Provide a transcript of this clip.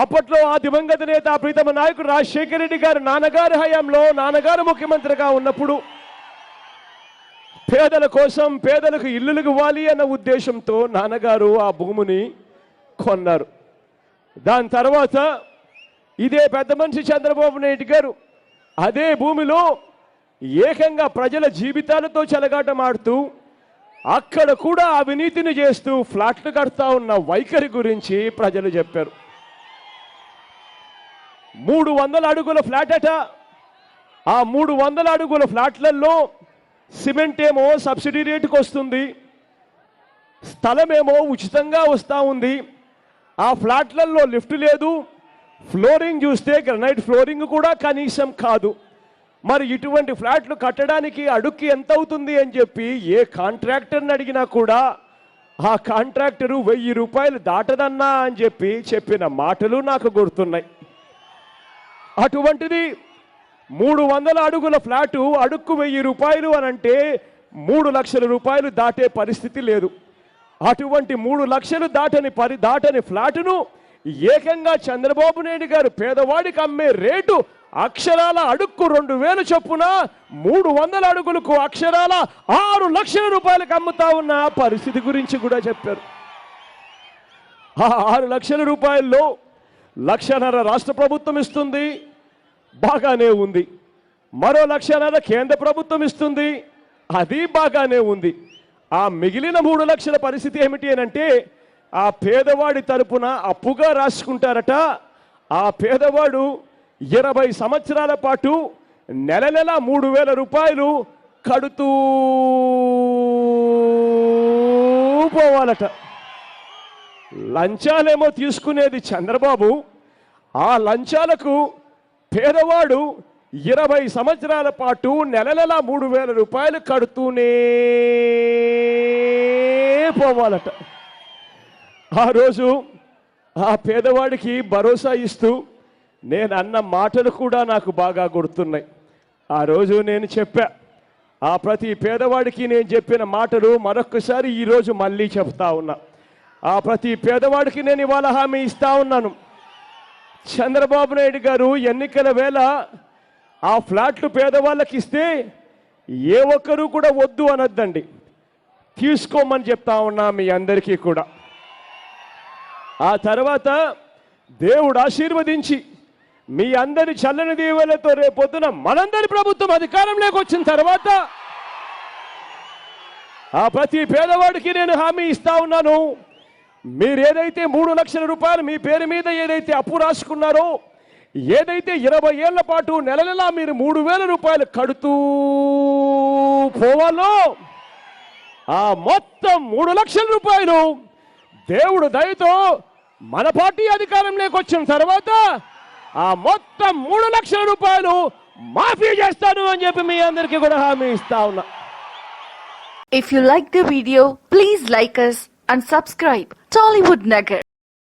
అప్పట్లో ఆ దివంగత నేత ప్రీతమ నాయకుడు రాజశేఖర రెడ్డి గారు నాన్నగారి హయాంలో నాన్నగారు ముఖ్యమంత్రిగా ఉన్నప్పుడు పేదల కోసం పేదలకు ఇల్లులు ఇవ్వాలి అన్న ఉద్దేశంతో నాన్నగారు ఆ భూమిని కొన్నారు. దాని తర్వాత ఇదే పెద్ద మనిషి చంద్రబాబు నాయుడు గారు అదే భూమిలో ఏకంగా ప్రజల జీవితాలతో చెలగాటమాడుతూ అక్కడ కూడా అవినీతిని చేస్తూ ఫ్లాట్లు కడతా ఉన్న వైఖరి గురించి ప్రజలు చెప్పారు. 300 అడుగుల ఫ్లాట్ అట. ఆ 300 అడుగుల ఫ్లాట్లలో సిమెంట్ ఏమో సబ్సిడీ రేటుకు వస్తుంది, స్థలమేమో ఉచితంగా వస్తూ ఉంది. ఆ ఫ్లాట్లలో లిఫ్ట్ లేదు, ఫ్లోరింగ్ చూస్తే గ్రనైట్ ఫ్లోరింగ్ కూడా కనీసం కాదు. మరి ఇటువంటి ఫ్లాట్లు కట్టడానికి అడుక్కి ఎంత అవుతుంది అని చెప్పి ఏ కాంట్రాక్టర్ని అడిగినా కూడా ఆ కాంట్రాక్టరు 1000 రూపాయలు దాటదన్నా అని చెప్పి చెప్పిన మాటలు నాకు గుర్తున్నాయి. అటువంటిది 300 అడుగుల ఫ్లాటు అడుక్కు 1000 రూపాయలు అని అంటే 3 లక్షల రూపాయలు దాటే పరిస్థితి లేదు. అటువంటి 3 లక్షలు దాటని ఫ్లాటును ఏకంగా చంద్రబాబు నాయుడు గారు పేదవాడికి అమ్మే రేటు అక్షరాల అడుక్కు 2000 చొప్పున 300 అడుగులకు అక్షరాల 6 లక్షల రూపాయలకు అమ్ముతా ఉన్న పరిస్థితి గురించి కూడా చెప్పారు. ఆ 6 లక్షల రూపాయల్లో 1.5 లక్షల రాష్ట్ర ప్రభుత్వం ఇస్తుంది, బాగానే ఉంది. మరో 1.5 లక్షల కేంద్ర ప్రభుత్వం ఇస్తుంది, అది బాగానే ఉంది. ఆ మిగిలిన 3 లక్షల పరిస్థితి ఏమిటి అని అంటే ఆ పేదవాడి తరపున అప్పుగా రాసుకుంటారట. ఆ పేదవాడు 20 సంవత్సరాల పాటు నెల 3,000 రూపాయలు కడుతూ పోవాలట. లంచాలేమో తీసుకునేది చంద్రబాబు, ఆ లంచాలకు పేదవాడు 20 సంవత్సరాల పాటు నెల 3,000 రూపాయలు కడుతూనే పోవాలట. ఆ రోజు ఆ పేదవాడికి భరోసా ఇస్తూ నేను అన్న మాటలు కూడా నాకు బాగా గుర్తున్నాయి. ఆ రోజు నేను చెప్పా, ఆ ప్రతి పేదవాడికి నేను చెప్పిన మాటలు మరొకసారి ఈరోజు మళ్ళీ చెప్తా ఉన్నా. ఆ ప్రతి పేదవాడికి నేను ఇవాళ హామీ ఇస్తా ఉన్నాను. చంద్రబాబు నాయుడు గారు ఎన్నికల వేళ ఆ ఫ్లాట్లు పేదవాళ్ళకి ఇస్తే ఏ ఒక్కరూ కూడా వద్దు అనొద్దండి, తీసుకోమని చెప్తా ఉన్నా మీ అందరికీ కూడా. ఆ తర్వాత దేవుడు ఆశీర్వదించి మీ అందరి చల్లని దీవెనలతో రేపొద్దున మనందరి ప్రభుత్వం అధికారంలోకి వచ్చిన తర్వాత ఆ ప్రతి పేదవాడికి నేను హామీ ఇస్తా ఉన్నాను. మీరు ఏదైతే 3 లక్షల రూపాయలు మీ పేరు మీద ఏదైతే అప్పు రాసుకున్నారో, ఏదైతే 20 ఏళ్ల పాటు నెల మీరు 3,000 రూపాయలు కడుతూ పోవాలో ఆ మొత్తం 3 లక్షల రూపాయలు దేవుడు దయతో మన పార్టీ అధికారంలోకి వచ్చిన తర్వాత ఆ మొత్తం 3 లక్షల రూపాయలు మాఫీ చేస్తాను అని చెప్పి మీ అందరికీ కూడా హామీ ఇస్తా ఉన్నా. If you like the video, please like us and subscribe Tollywood Nagar.